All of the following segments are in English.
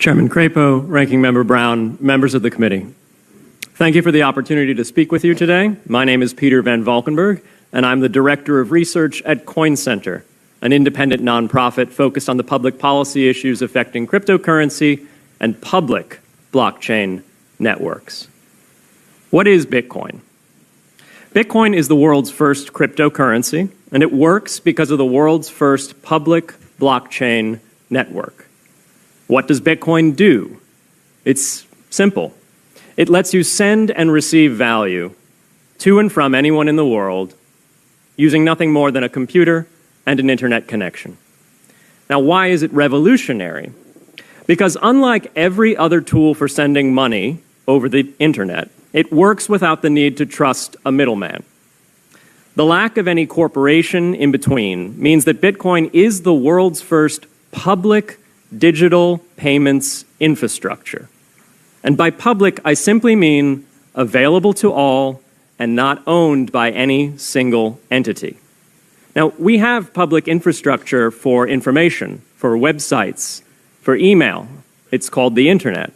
Chairman Crapo, Ranking Member Brown, members of the committee. Thank you for the opportunity to speak with you today. My name is Peter Van Valkenburg, and I'm the Director of Research at Coin Center, an independent nonprofit focused on the public policy issues affecting cryptocurrency and public blockchain networks. What is Bitcoin? Bitcoin is the world's first cryptocurrency, and it works because of the world's first public blockchain network. What does Bitcoin do? It's simple. It lets you send and receive value to and from anyone in the world using nothing more than a computer and an internet connection. Now, why is it revolutionary? Because unlike every other tool for sending money over the internet, it works without the need to trust a middleman. The lack of any corporation in between means that Bitcoin is the world's first public digital payments infrastructure. And by public, I simply mean available to all and not owned by any single entity. Now, we have public infrastructure for information, for websites, for email. It's called the internet.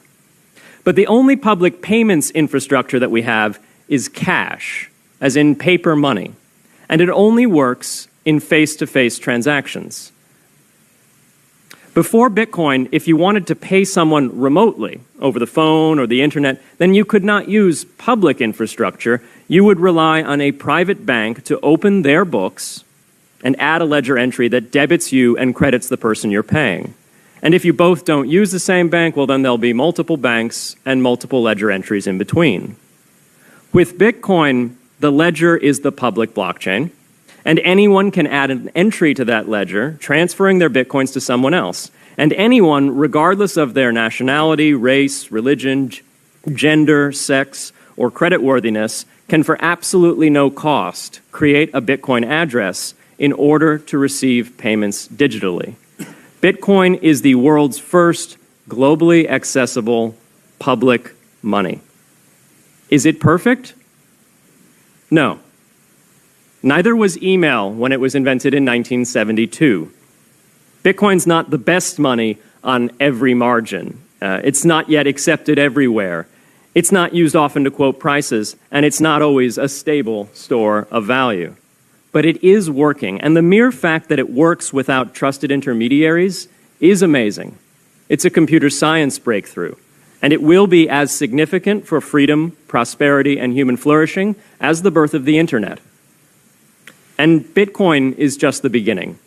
But the only public payments infrastructure that we have is cash, as in paper money. And it only works in face-to-face transactions. Before Bitcoin, if you wanted to pay someone remotely over the phone or the internet, then you could not use public infrastructure. You would rely on a private bank to open their books and add a ledger entry that debits you and credits the person you're paying. And if you both don't use the same bank, well, then there'll be multiple banks and multiple ledger entries in between. With Bitcoin, the ledger is the public blockchain, and anyone can add an entry to that ledger, transferring their Bitcoins to someone else. And anyone, regardless of their nationality, race, religion, gender, sex, or creditworthiness, can for absolutely no cost create a Bitcoin address in order to receive payments digitally. Bitcoin is the world's first globally accessible public money. Is it perfect? No. Neither was email when it was invented in 1972. Bitcoin's not the best money on every margin. It's not yet accepted everywhere. It's not used often to quote prices, and it's not always a stable store of value. But it is working, and the mere fact that it works without trusted intermediaries is amazing. It's a computer science breakthrough, and it will be as significant for freedom, prosperity, and human flourishing as the birth of the internet. And Bitcoin is just the beginning.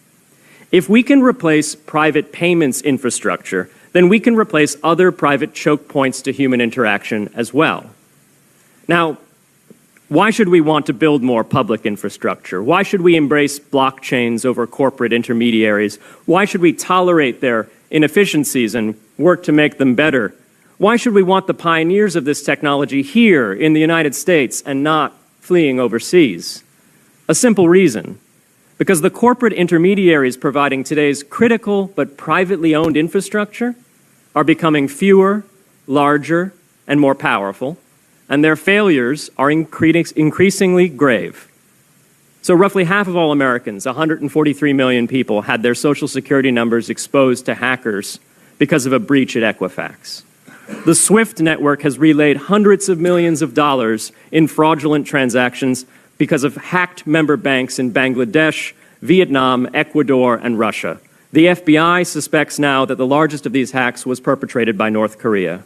If we can replace private payments infrastructure, then we can replace other private choke points to human interaction as well. Now, why should we want to build more public infrastructure? Why should we embrace blockchains over corporate intermediaries? Why should we tolerate their inefficiencies and work to make them better? Why should we want the pioneers of this technology here in the United States and not fleeing overseas? A simple reason. Because the corporate intermediaries providing today's critical but privately owned infrastructure are becoming fewer, larger, and more powerful, and their failures are increasingly grave. So roughly half of all Americans, 143 million people, had their Social Security numbers exposed to hackers because of a breach at Equifax. The SWIFT network has relayed hundreds of millions of dollars in fraudulent transactions because of hacked member banks in Bangladesh, Vietnam, Ecuador, and Russia. The FBI suspects now that the largest of these hacks was perpetrated by North Korea.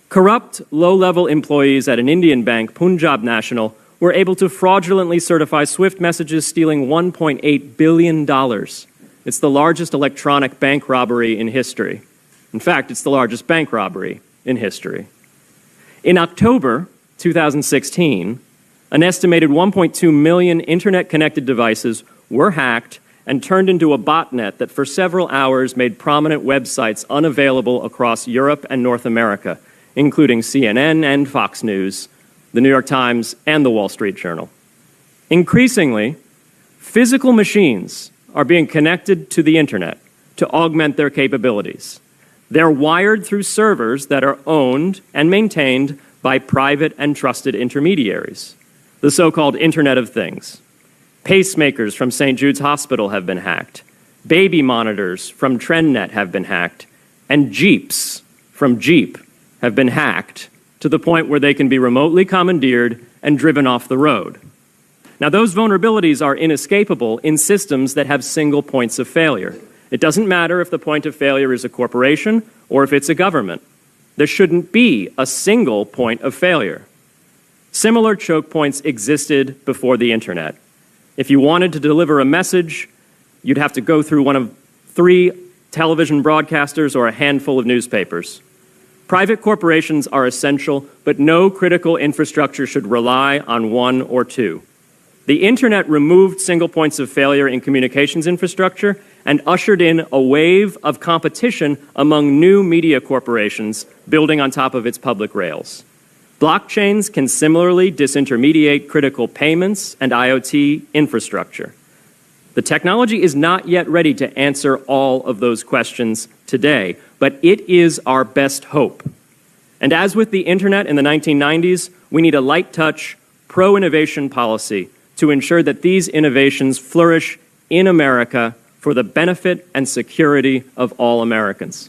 Corrupt, low-level employees at an Indian bank, Punjab National, were able to fraudulently certify SWIFT messages, stealing $1.8 billion. It's the largest electronic bank robbery in history. In fact, it's the largest bank robbery in history. In October 2016, an estimated 1.2 million internet-connected devices were hacked and turned into a botnet that for several hours made prominent websites unavailable across Europe and North America, including CNN and Fox News, the New York Times, and the Wall Street Journal. Increasingly, physical machines are being connected to the internet to augment their capabilities. They're wired through servers that are owned and maintained by private and trusted intermediaries, the so-called Internet of Things. Pacemakers from St. Jude's Hospital have been hacked. Baby monitors from TrendNet have been hacked. And Jeeps from Jeep have been hacked to the point where they can be remotely commandeered and driven off the road. Now, those vulnerabilities are inescapable in systems that have single points of failure. It doesn't matter if the point of failure is a corporation or if it's a government. There shouldn't be a single point of failure. Similar choke points existed before the internet. If you wanted to deliver a message, you'd have to go through one of 3 television broadcasters or a handful of newspapers. Private corporations are essential, but no critical infrastructure should rely on 1 or 2. The internet removed single points of failure in communications infrastructure and ushered in a wave of competition among new media corporations building on top of its public rails. Blockchains can similarly disintermediate critical payments and IoT infrastructure. The technology is not yet ready to answer all of those questions today, but it is our best hope. And as with the internet in the 1990s, we need a light-touch, pro-innovation policy to ensure that these innovations flourish in America for the benefit and security of all Americans.